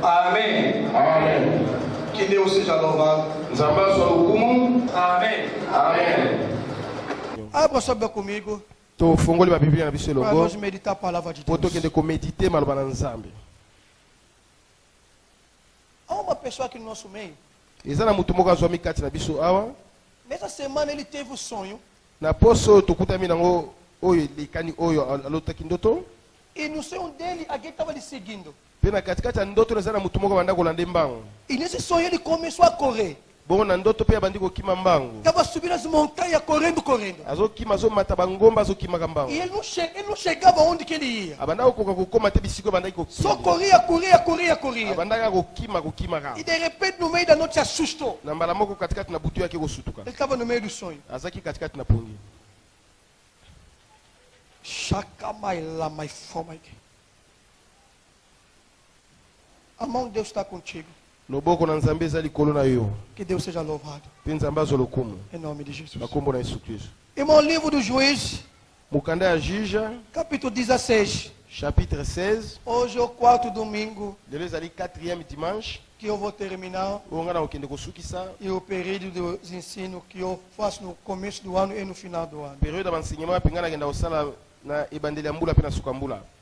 Amen. Amen. Que Deus seja louvado. Amém. Amém. Abra sua Bíblia comigo. Para nós meditar a palavra de Deus. Há uma pessoa aqui no nosso meio. Nessa semana ele teve o sonho. E no sonho dele, alguém estava lhe seguindo. E nesse sonho ele começou a correr. Estava subindo as montanhas, correndo. E ele não chegava onde que ele ia. Só corria. E de repente no meio da noite se assustou. Ele estava no meio do sonho. A mão de Deus está contigo. Que Deus seja louvado. Em nome de Jesus. Irmão, livro do Juiz, capítulo 16. Chapitre 16. Hoje é o quarto domingo quatrième dimanche que eu vou terminar. E o período de ensino que eu faço no começo do ano e no final do ano.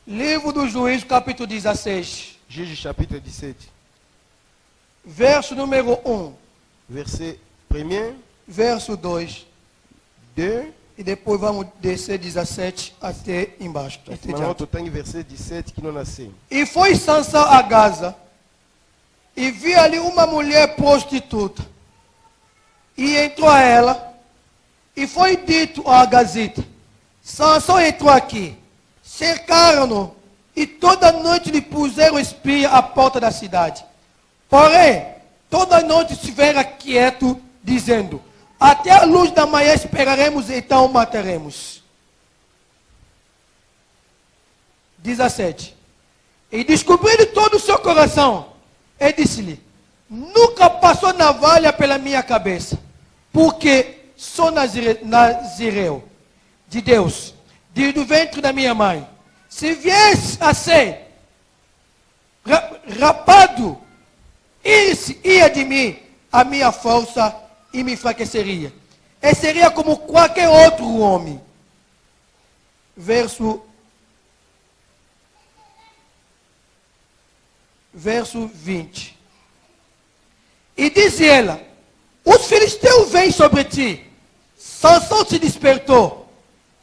Livro do Juiz, capítulo 16. Juge chapitre 17. Verso número 1. Verset 1er. Verso 2. 2. E depois vamos descer 17 até embaixo. Verset 17 que não nasce. E foi Sansão a Gaza. E viu ali uma mulher prostituta. E entrou a ela. E foi dito a Gazita: Sansão entrou aqui. Cercaram-no. E toda noite lhe puseram espia à porta da cidade. Porém, toda noite estivera quieto, dizendo: até a luz da manhã esperaremos, então o mataremos. 17. E descobrindo todo o seu coração, ele disse-lhe: nunca passou navalha pela minha cabeça, porque sou nazireu de Deus, desde o ventre da minha mãe. Se viesse a ser rapado, ia de mim a minha força e me enfraqueceria. E seria como qualquer outro homem. Verso 20. E diz ela: os filisteus vêm sobre ti. Sansão se despertou.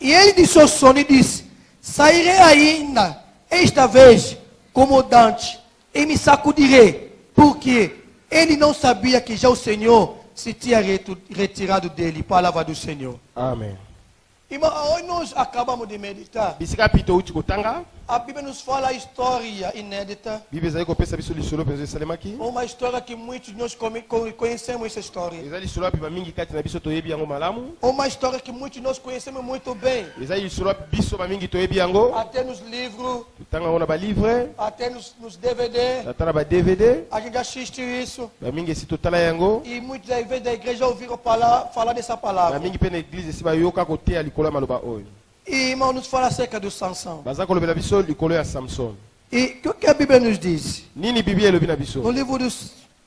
E ele de seu sono e disse: sairei ainda esta vez como Dante e me sacudirei, porque ele não sabia que já o Senhor se tinha retirado dele. Palavra do Senhor. Amém. Irmão, hoje nós acabamos de meditar. A Bíblia nos fala a história inédita. Uma história que muitos de nós conhecemos essa história. Uma história que muitos de nós conhecemos muito bem. Até nos livros, até nos DVD. A gente assiste isso. E muitos aí vêm da igreja ouviram falar dessa palavra. E irmão, nos fala acerca do Sansão. E o que a Bíblia nos diz? No livro do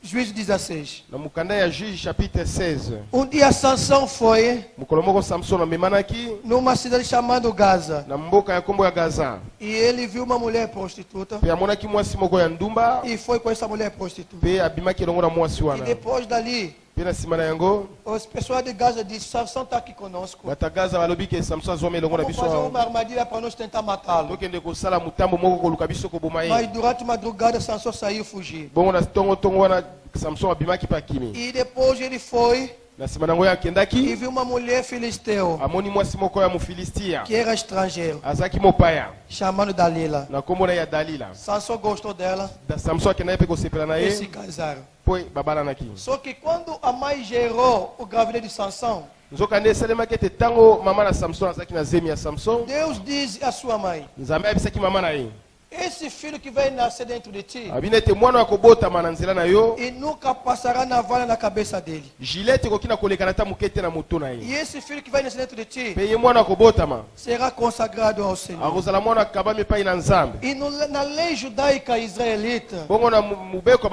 Juízo 16. Na mukanda ya Juge chapitre 16. Dia Sansão foi Mukolo moko Samson amemanaki numa cidade chamada Gaza. na mboka ya kombo ya Gaza. E ele viu uma mulher prostituta. Pe amonaki mwasi moko ya ndumba E foi com essa mulher prostituta. pe abimaki elongo na mwasi E wana. depois dali, Pe na nsima na yango os pessoal de Gaza disse: Sansão está aqui conosco. bata Gaza balobi ke Samson azwami elongo na Vamos biso fazer awa. uma armadilha para nós tentar matá-lo. Tokende kosala mutambo moko koluka biso koboma Mas ye. durante a madrugada, Sansão saiu e fugiu. Bongo na tongo wana Samson abimaki pa kimi. E depois ele foi Na nsima na yango e akendaki viu uma mulher filisteu, amoni mwasi moko ya Mufilistia que era estrangeiro, azaki mopaya chamando Dalila. na kombo na ya Dalila. Sansão gostou dela Da Samson akenda ye pe kosepela na e se ye casaram. po babalanaki. Só que quando a mãe gerou o gravidez de Sansão, Nzokande esalemaki ete ntango mama na Samson azalaki na zemi ya Samson, Deus diz à sua mãe: Nzambe ayebisaki mama na ye esse filho que vai nascer dentro de ti, abina ete mwana akobotama na nzela na yo, e nunca passará navalha na cabeça dele. gilete ekoki na kolekana ata moke te na moto na E ye. esse filho que vai nascer dentro de ti Pe ye mwana akobotama será consagrado ao Senhor. akozala mwana akabami epai na Nzambe. E na lei judaica israelita, Bongo na mobeko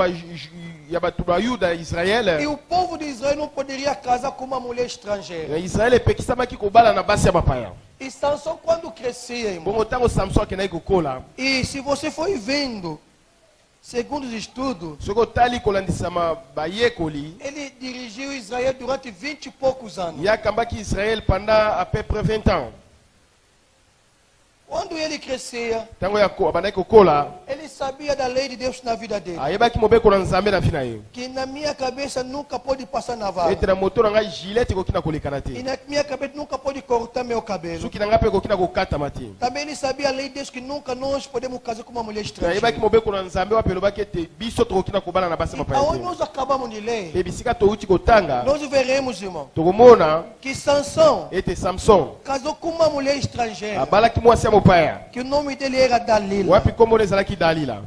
ya bato ba Yuda ya e Israele, o povo de Israel não poderia casar com uma mulher na estrangeira. Israele epekisamaki kobala na basi ya bapaya. E Sansão, quando crescia, irmão, Bongo ntango Samson akendaki kokola, e se você for vendo, segundo os estudos, soki otali kolandisama bayekoli, ele dirigiu Israel durante 20 e poucos anos. ye akambaki Israele pendant à peu près 20 ans. Quando ele crescia, Ntango abandaki kokola, ele sabia da lei de Deus na vida dele. ayebaki mobeko na Nzambe na vi na ye. Que na minha cabeça nunca pode passar navalha. Ete na moto na ngai gilete ekoki na kolekana E te. na minha cabeça nunca pode cortar meu cabelo. Suki na ngai mpe ekoki na kokatama te. Também ele sabia a lei de Deus que nunca nós podemos casar com uma mulher estrangeira. Ayebaki mobeko na Nzambe wapi elobaki ete biso tokoki na kobala na basi ya bapaya Aonde te. nós acabamos de ler, Pe bisika touti kotanga, nós veremos, irmão, tokomona que Sansão ete Samson casou com uma mulher estrangeira, abalaki mwasi ya mopaya. que o nome dele era Dalila. Wapi kombo na ezalaki Dalila.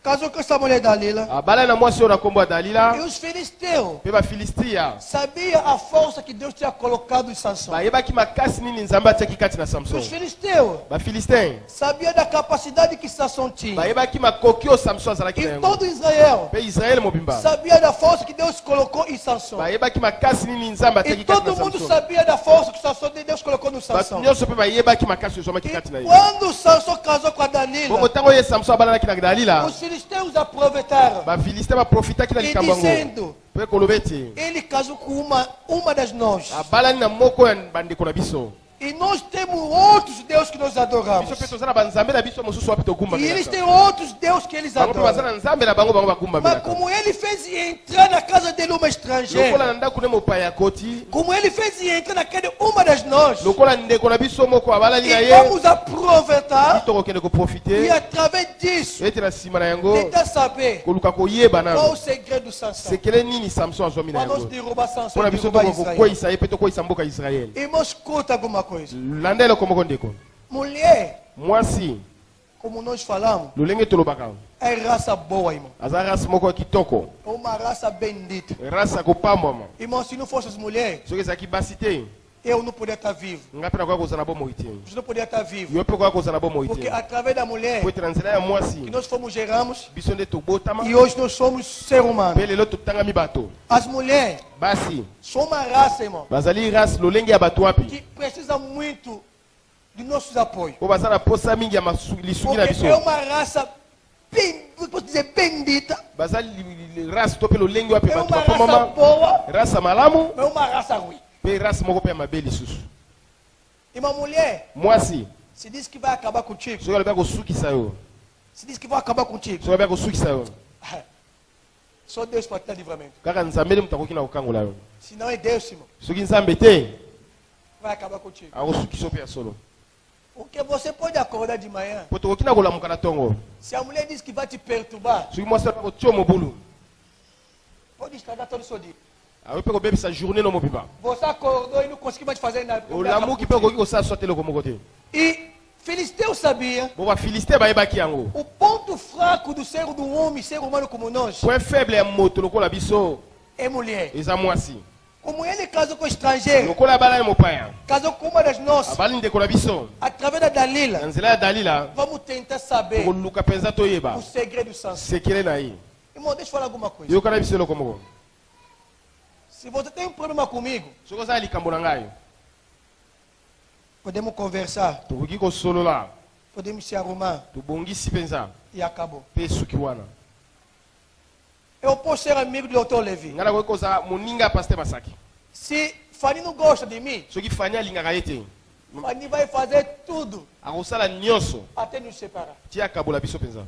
Casou com essa mulher Dalila. Abala na mwasi oyo na kombo ya E Dalila. os filisteus Pe bafilistia sabiam a força que Deus tinha colocado em Sansão. bayebaki makasi nini Nzambe atiaki kati na Samson. Os filisteus Bafilistin sabiam da capacidade que Sansão tinha. bayebaki makoki oyo Samson azalaki na E yango. todo Israel Pe Israele mobimba sabia da força que Deus colocou em Sansão. bayebaki makasi nini Nzambe E atiaki kati todo na mundo Samson. sabia da força que Sansão Deus colocou no Bato Sansão. nyonso mpe bayebaki makasi oyo ezwamaki E kati na ye. quando Sansão casou com a Bongo Dalila, ntango ye Samson abalanaki na Dalila, os filisteus aproveitaram bafilistin baprofitaki na e likambo yango dizendo: mpe koloba ete ele casou com uma das nós. abalani na moko ya bandeko na biso. E nós temos outros deuses que nós adoramos. Biso mpe toza na banzambe na biso mosusu wapi E eles togumbamaka. têm outros deuses que eles Bango mpe baza adoram. na nzambe na bango Mas bagumbamaka. como ele fez entrar na casa dele uma Lokola estrangeira, na ndako ne mopaya koti, como ele fez entrar naquele uma das nós, lokola ndeko na biso moko abalani na e ye, vamos aproveitar tokokende e koprofite através disso ete na nsima na yango tentar saber koluka koyeba qual o nano segredo do Sansão. sekele nini Samson azwami na Para nós yango derrubar Sansão mpona e biso derrubar Israel. tokokokweyisa ye mpe tokweyisa mboka ya Israele. Irmãos, escuta alguma coisa. Landa eloko moko ndeko, Mulher, mwasi como nós falamos, lolenge tolobaka é raça boa, irmão. aza race moko ya kitoko, É uma raça bendita. race ya kopambwama. Irmão, se não fosse as mulheres, Soki ezalaki basi te, eu não poderia estar vivo. nga mpe nakoya kozala bomoi te, Você não poderia estar vivo. yo mpe okoya kozala bomoi Porque te. através da mulher Po ete na nzela ya mwasi que nós fomos geramos biso nde tobotama e hoje nós somos ser humano. mpe lelo totangami bato. As mulheres Basi são uma raça, irmão, bazali race lolenge ya bato wapi que precisa muito de nossos apoios. po baza na posa mingi ya lisungi na Porque é biso, uma raça bem, posso dizer, bendita. baza race to mpe lolenge wapi É bato uma raça bapamama, boa, race ya malamu é uma raça ruim. mpe race moko mpe ya mabe lisusu. E uma mulher Mwasi se diz que vai acabar contigo. soki alobi akosukisa yo, Se diz que vai acabar contigo. soki alobi akosukisa yo, Só Deus pode dar livramento. kaka nzambe nde moto akoki na kokangola yo. Se não é Deus, irmão, Soki nzambe te vai acabar contigo. akosukisa yo mpe ya solo, Porque você pode acordar de manhã. po tokoki na kolamuka na ntongo. Se a mulher diz que vai te perturbar, Soki mwasi alobi akotia yo mobulu, pode estragar todo o seu dia. akoki mpe kobebisa journée no mobimba, Você acordou e não conseguiu mais fazer nada. olamuki mpe okoki kosala so te eloko moko te. E Filisteu sabia Bo bafilistin bayebaki yango o ponto fraco do homem, ser humano como nós, point faible ya moto lokola biso é mulher. eza mwasi. Como ele casou com estrangeiro, Lokola abalani mopaya casou com uma das nossas, abali ndeko na biso através da na Dalila, nzela ya Dalila, vamos tentar saber tokoluka mpenza toyeba o segredo do Sansão. sekele na ye. Irmão, deixa eu falar alguma coisa. Yo kana biselo komo. Se você tem um problema comigo, Soko za likambo na ngai. podemos conversar, Tokoki ko solo la. podemos se arrumar Tobongisi penza. e acabou. Pe suki wana. Eu posso ser amigo do Dr. Levi. Ngala ko koza moninga pasteur Masaki. Se Fanny não gosta de mim, Soki fanya linga yete. Fanny vai fazer tudo Akosala nyonso. até nos separar. Tia kabola biso penza.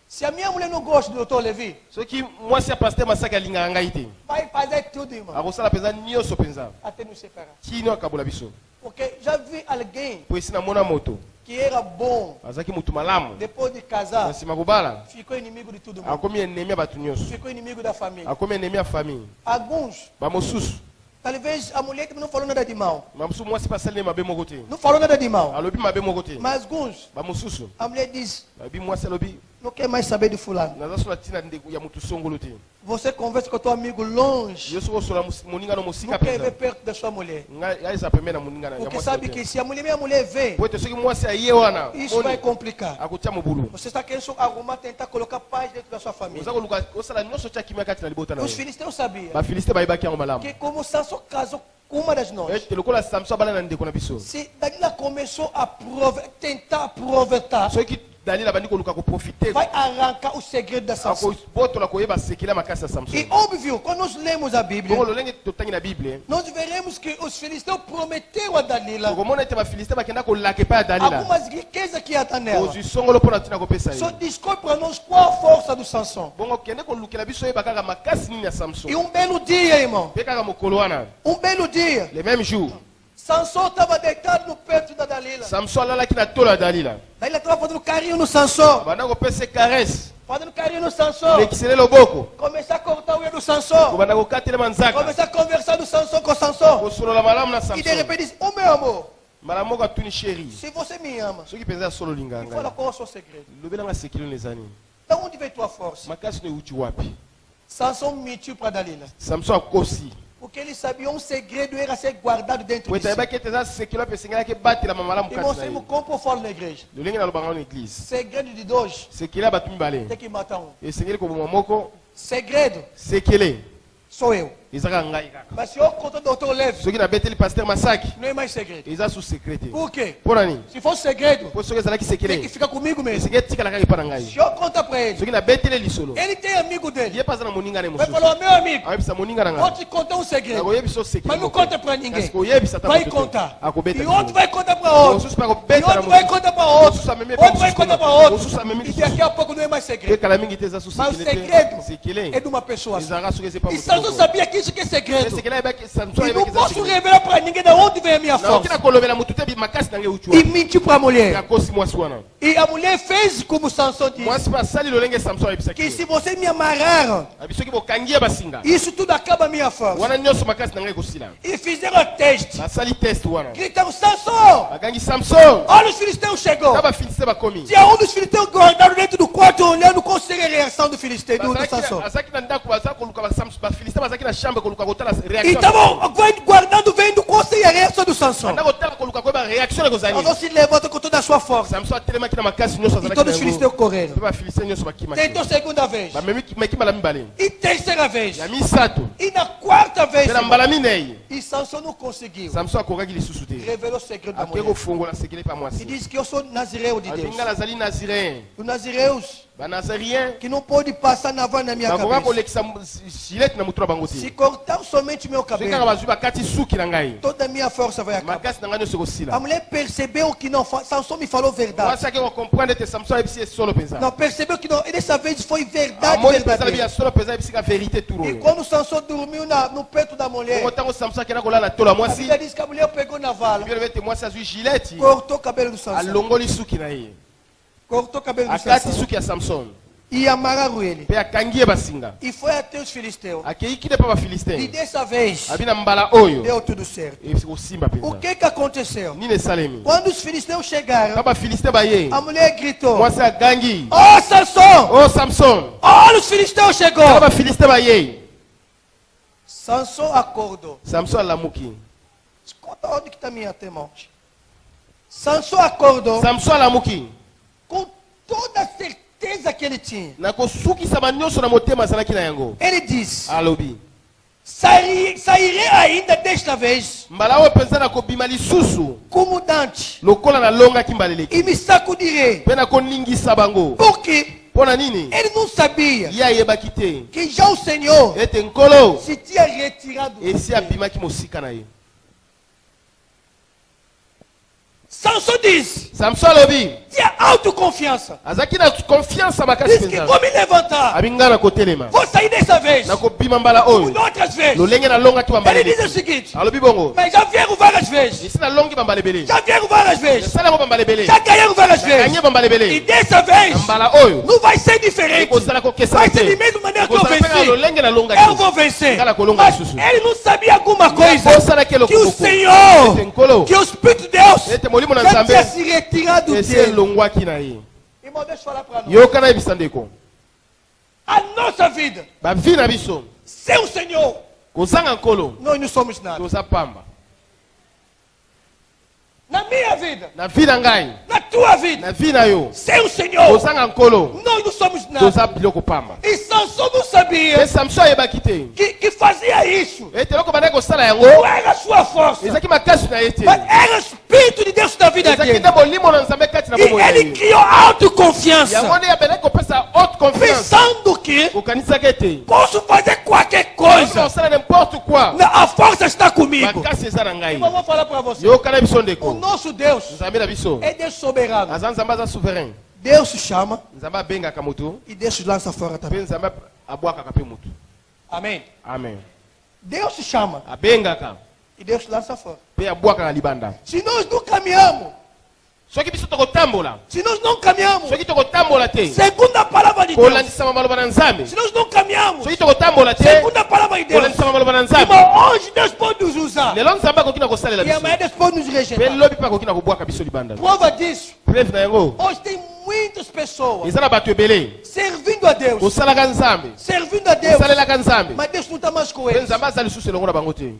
Se a minha mulher não gosta do Dr. Levi, Soki mwasi ya pasteur Masaki alinga ngai te. vai fazer tudo, irmão, Akosala penza nyonso penza. até nos separar. Tino akabola biso. Porque já vi alguém Po esina mona moto. que era bom, Azaki mutu malamu. depois de casar, Nasima kubala. ficou inimigo de todo mundo. Akomi enemi ya batu nyonso. Ficou inimigo da família. Akomi enemi ya famille. Alguns, Bamosusu. talvez a mulher que não falou nada de mal. Mamusu mwasi pasali mabe moko te. Não falou nada de mal. Alobi mabe moko te. Mas alguns, Bamosusu. a mulher diz, Alobi mwasi alobi. não quer mais saber de fulano. Naza sula tina ndeko ya mutu songolo te. Você conversa com o teu amigo longe. Yo soko sola moninga no mosika Não quer ver penza. perto da sua mulher. Nga eza pembe na moninga na ya Porque mwasi. sabe que se a minha mulher vê, Po ete soki mwasi aye wana. isso vai complicar. Akutia mobulu. Você está querendo só arrumar, tentar colocar paz dentro da sua família. Oza koluka osala nyonso tia kimia kati na libota na Os yo. filisteus sabiam Ba filiste bayebaki yango malamu. que como Sansão casou com uma das nós, Ete lokola Samson abala na ndeko na biso. se Dalila começou a tentar aproveitar, Soki Dalila bandi koluka ko profiter. vai arrancar o segredo da Sansão. Akobotola koyeba sekela makasi ya Samson. E óbvio, quando nós lemos a Bíblia, Bongo lolenge totangi na Bible. nós veremos que os filisteus prometeram a Dalila Tokomona ete ba filiste bakenda kolaka epai ya Dalila. algumas riquezas que ia estar nela. Ozwi songolo mpona tina kopesa Só ye. descobre para nós qual a força do Sansão. Bongo kende kolukela biso oyeba kaka makasi nini ya Samson. E um belo dia, irmão, Mpe kaka mokolo wana. um belo dia, Le même jour. Sansão estava deitado no peito da Dalila. Samson alalaki na tolo ya Dalila. Dalila estava fazendo carinho no Sansão. Banda kopesa caresse. Fazendo carinho no Sansão. Lekisele loboko. Começar a cortar o olho do Sansão. Kobanda kokatelema nzaka. Começar a conversar do Sansão com o Sansão. Kosolola malamu na E de Samson. repente diz, ô meu amor, Mbala moko atuni chéri. se você me ama, Soki penza solo linga me fala ngai. qual é o seu segredo. Lobelanga sekilo nezani. Da onde veio tua força? Makasi no euti wapi? Sansão mentiu para Dalila. Samson akosi. Porque ele sabia um segredo era ser guardado dentro Po de si. etayebaki ete eza sekilo ape esengelaki ebatela malamu E kati na mostramos ye. como eu falo na igreja. Lolenge nalobanga na église. Segredo de dois, Sekele ya bato mibale. tem que matar um. Esengeli koboma moko. Segredo, Sekele. sou eu. Ezaka ngai kaka. Mas se eu conto do doutor Levi, Soki nabeteli pasteur Masaki. não é mais segredo. Eza sous secret te. Por quê? Mpo nani? Se fosse segredo, Po soki ezalaki tem que sekele. ficar comigo mesmo. Esengeli etikala kaka epai na ngai. Se eu contar para ele, Soki nabeteli lisolo. ele tem amigo dele. Ye mpe aza na moninga ne Vai mosusu. falar, meu amigo, Akoyebisa moninga na vou ngai. te contar um segredo. Akoyebisa o sekele Mas não moko. conta para ninguém. Kasi koyebisa ata Vai moto te. contar. Akobeta E lisolo. outro vai contar para outro. Mosusu mpe E akobeta na outro vai mosusu. contar para outro. Mosusu amemi Outro vai contar para outro. Mosusu amemi E lisusu. daqui a pouco não é mais Mpe segredo. kala mingi te eza sous Mas o sekele te. segredo Sekele. é de uma pessoa só. Ezalaka soki eza epai E moto Sansão moko. sabia que isso que é segredo. Sekele ayebaki Samson E ayebaki não eza posso sekele. revelar para ninguém de onde vem a minha naoki força. na kolobela motu te makasi na ngai euti E wapi. mentiu para a mulher. Akosi mwasi wana. E a mulher fez como Sansão disse. Mwasi mpe asali lolenge Samson ayebisaki Que ye. se você me amarrar, Abi soki bokangi ye basinga. isso tudo acaba a minha força. Wana nyonso makasi na ngai ekosila. E fizeram a teste. Basali test wana. Gritaram, Sansão, Bakangi Samson. olha os filisteus chegou. Na bafiliste bakomi. Tinha um dos filisteus guardado dentro do quarto, olhando qual seria a reação do filisteu, do Sansão. azaki na ndako baza koluka bafiliste bazaki na chambre koluka kotala E réaction. estavam guardando, vendo qual seria a reação do Sansão. Banda kotala koluka koyeba réaction ekozali. Sansão se levanta com toda a sua força. Samson atelemaki na makasi nyonso E azalaki todos os na filisteus yango. correram. Mpe bafiliste nyonso bakimaki. Tentou segunda vez. bameki mbala mibale. E terceira vez. Ya misato. E na quarta vez. Mpe na mbala minei. E Sansão não conseguiu. Samson akokaki lisusu te. Revelou o segredo da Ake mulher. kofongola sekele pa E mwasi. disse que eu sou nazireu de Deus. Abinga nazali naziréen. Os nazireus Banazarien. que não pode passar navalha na minha Bakoka cabeça. kolekisa gilete na mutu na bango Se te. cortar somente meu Soki kaka cabelo, bazwi bakati suki na ngai. toda a minha força vai acabar. Makasi na ngai nyonso A ekosila. mulher percebeu que não, Sansão me falou verdade. Mwasi ake kocomprendre ete Samson ayebisi ye solo mpenza. Não, percebeu que não, e dessa vez foi verdade Amoni mpenza na biya verdadeira. solo mpenza ayebisi ka vérité turo E oyo. quando Sansão dormiu no peito da mulher, Bongo ntango Samson akenda kolala tolo ya a mwasi. Bíblia diz que a mulher pegou na vala, Bibele ete mwasi azwi gilete. cortou o cabelo do Sansão. Alongoli suki na ye. Cortou o cabelo do Akati Sansão. suki ya Samson. E amarraram ele. Mpe akangi ye basinga. E foi até os filisteus. Akeiki ne pa E bafiliste. dessa vez, Abi na mbala oyo. deu tudo certo. Ekosimba O mpenza. que aconteceu? Nini esalemi. Quando os filisteus chegaram, Ka bafiliste baye. a mulher gritou: Mwasi agangi. Oh Sansão! Oh Samson. Olha os filisteus Ka chegou! bafiliste baye. Sansão acordou. Samson alamuki. Conta onde que está minha temote. Sansão acordou Samson alamuki. com toda a certeza certeza que ele tinha. na kosukisa banyonso na motema azalaki na yango. Ele disse: Alobi. sairei ainda desta vez Mbala oyo penza na kobima lisusu como dante lokola na longaki mbala eleki. e me sacudirei. Mpe na koningisa bango. Porque Mpona nini? ele não sabia Ye ayebaki te que já o Senhor ete nkolo se tinha retirado. esi abimaki mosika na ye. Samson disse: Samson alobi tinha autoconfiança. azalaki na confiance makasi Disse que penza. vou me levantar, Abinga na kotelema. vou sair dessa vez, Na kobima mbala como oyo. outras vezes. Lolenge na longaki bambala Ele diz o eleki. seguinte: Alobi bongo. mas já vieram várias vezes, Esi na longi bambala ebele. já vieram várias vezes, Esala yango bambala ebele. já ganharam várias vezes. Kanye bambala E ebele. dessa vez Na mbala oyo. não vai ser diferente. Ekozala kokesa Vai ser te. de mesma maneira que eu Ekozala mpe na venci. lolenge na Eu longaki. vou vencer. Ngala kolonga Mas lisusu. ele não sabia alguma coisa. Bosa Que o ete Senhor, nkolo que o Espírito de Deus ete molimo na já nzambe tinha se retirado esi dele. elongwaki na ye. Irmão, deixa eu falar para nós. Yoka na yebisa ndeko. A nossa vida, Bavi na biso sem o Senhor, kozanga nkolo nós não somos nada. toza pamba. Na minha vida, Na vi na ngai, na tua vida, na vi na yo, sem o Senhor, kozanga nkolo nós não somos toza nada. biloko pamba. E Sansão não Pe sabia Samson ayebaki te que fazia isso. ete eloko bandaki kosala Não yango era a sua força, ezalaki makasi na ye te. mas era o Espírito de Deus na vida Ezalaki dele. nde molimo na nzambe kati na E bomoi na ele ye. criou autoconfiança, Yango nde abelaki kopesa haute confiance. pensando que Okanisaki ete posso fazer qualquer oza coisa. kosala n'importe quoi. A força está comigo. Makasi eza na ngai. Eu vou falar para você. Yoka na biso O ndeko. nosso Deus Nzambe na biso é Deus soberano. aza nzambe aza souverain. Deus se chama Nzambe abengaka moto e Deus se lança fora mpe também. nzambe abwakaka mpe moto. Amém. Amen. Deus se chama Abengaka e Deus se lança fora. mpe abwakaka libanda. Se nós não caminhamos, Soki biso tokotambola, se nós não caminhamos, soki tokotambola te segundo a palavra de Deus, kolandisama maloba na nzambe, se nós não caminhamos, soki tokotambola te segundo a palavra de Deus, kolandisama maloba na nzambe, irmão, hoje Deus pode nos usar lelo nzambe akoki na kosalela e amanhã biso Deus pode nos mpe rejeitar. lobi mpe akoki na kobwaka biso libanda. Prova disso, Preuve na yango hoje tem muitas pessoas eza na bato ebele servindo a Deus, kosalaka nzambe, servindo a Deus, kosalelaka nzambe mas Deus não está mais com mpe eles. nzambe aza lisusu elongo na bango te.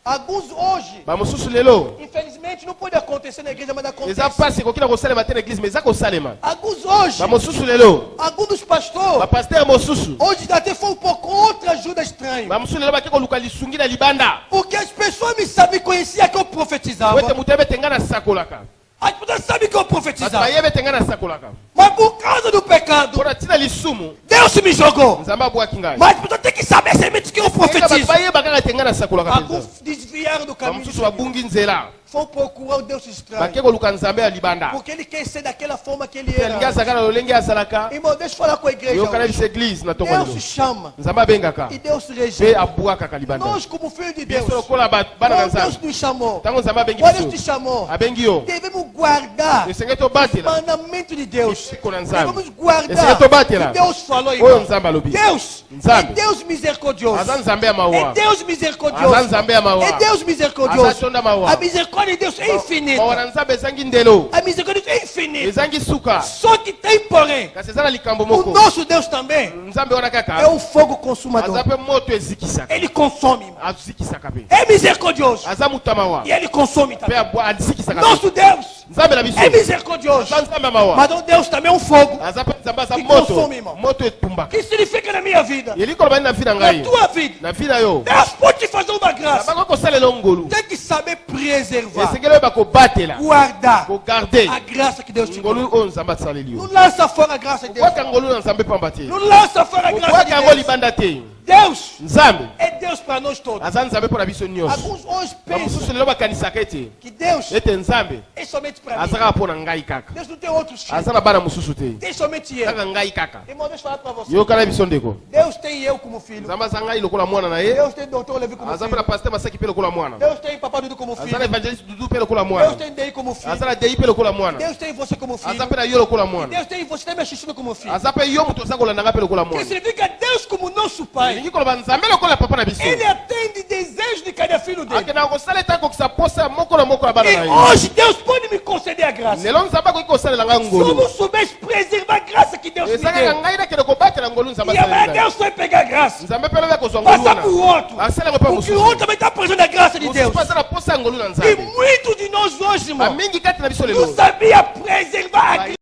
Alguns hoje, Bamosusu lelo infelizmente, não pode acontecer na igreja, mas acontece. eza mpasi ekoki na kosalema te na eglise me eza kosalema. Alguns hoje, Bamosusu lelo alguns dos pastores, bapaster mosusu hoje até foi um pouco outra ajuda estranha. bamosusu lelo bake koluka lisungi na libanda Porque as pessoas me sabem, conheciam que eu po profetizava. ete moto ayebe te ngai nasakolaka, As pessoas sabem que eu bato profetizava. bayebe te ngai nasakolaka. Mas por causa do pecado, Mpona ntina lisumu Deus me jogou. nzambe abwaki ngai. Mas as pessoas têm que saber semente que eu Bato profetizo. bayeba kaka te ngai nasakolaka mpenza. Alguns desviaram do caminho. Bamosusu babungi nzela Foi procurar o Deus estranho. bake koluka nzambe ya libanda Porque ele quer ser daquela forma que ele Mpe alingi era. azalaka na lolenge azalaka. Irmão, deixa eu falar com a igreja. Yoka na Hoje. biso eglise na tongo Deus se lelo chama nzambe abengaka e Deus se mpe rejeita. abwakaka libanda. Nós, como filhos de Deus, Biso lokola bana na quando Deus nzambe nos chamou, ntango nzambe abengi quando Deus te biso chamou, abengi yo devemos guardar esenge o tobatela mandamento de Deus. misiko na nzambe Devemos guardar esenge tobatela o que Deus falou, oyo irmão. nzambe alobi. Deus é Nzambe. Deus misericordioso. aza nzambe ya É mawa, Deus misericordioso. aza nzambe ya mawa, É Deus aza misericordioso. tonda mawa. A misericórdia de Deus é mawa infinita. na nzambe ezangi ndelo, A misericórdia de Deus é infinita. ezangi suka, Só que tem, porém, kasi eza na likambo o moko. nosso Deus também Nzambe wana é kaka o fogo aza consumador. mpe moto ezikisaka, Ele consome, irmão. azikisaka mpe, É misericordioso. aza moto ya mawa E ele consome mpe também. azikisaka mpe. Nosso Deus Nzambe na biso é misericordioso. aza nzambe ya mawa, Mas o Deus também é um fogo. aza mpe nzambe aza Que moto, consome, irmão. moto etumbaka. Que significa na minha vida? Yeli koloba nini na vi na Na ngai, tua vida. na vi na yo, Deus pode te fazer uma graça. nabango kosalela ngolu, Tem que saber preservar, esengeli oyeba kobatela, guardar kogarde a graça que Deus te deu. ngolu oyo nzambe asaleli yo. Não lança fora a graça de Deus. Okwaka ngolu na nzambe pamba te, Não lança fora a graça okwaka de yango Deus. libanda te. Deus Nzambe é Deus para nós todos. aza nzambe mpo na biso nyonso. Alguns hoje bamosusu pensam lelo bakanisaka ete que Deus ete nzambe é somente para mim. aza kaka mpo na ngai kaka, Deus não tem outros filhos. aza na bana mosusu te, Tem somente eu. kaka ngai kaka. Irmão, deixa eu falar para você. yokana biso ndeko, Deus tem eu como filho. nzambe aza ngai lokola mwana na ye, Deus tem doutor Levi como aza mpe na filho. paster masaki mpe lokola mwana, Deus tem papai Dudu como aza na filho. evangeliste dudu mpe lokola Deus mwana, tem Dei como filho. aza na dei mpe lokola mwana, Deus tem você como filho. aza mpe na yo lokola mwana, Deus tem você também assistindo como filho. aza mpe yo moto oza kolanda ngai mpe lokola Que mwana. significa Deus como nosso pai. elingi koloba nzambe lokola papa na biso Ele atende desejos de cada filho dele. akendaka kosala ete akokisa posa moko na moko na bana E na ye. hoje Deus pode me conceder a graça. lelo nzambe akoki kosalela ngai Se eu ngolu, não soubesse preservar a graça que Deus me eza kaka deu. ngai nakende kobatela ngolu nzambe E amanhã asaleli ngai. Deus vai pegar a graça. nzambe mpe lobi akozwa ngolu Passar para o wana outro. asala yango mpe Porque o mosusu, outro também está precisando da graça de mosusu Deus. mpe aza na posa ya ngolu na E nzambe. muitos de nós hoje, irmão, bamingi kati na biso não lelo sabia preservar a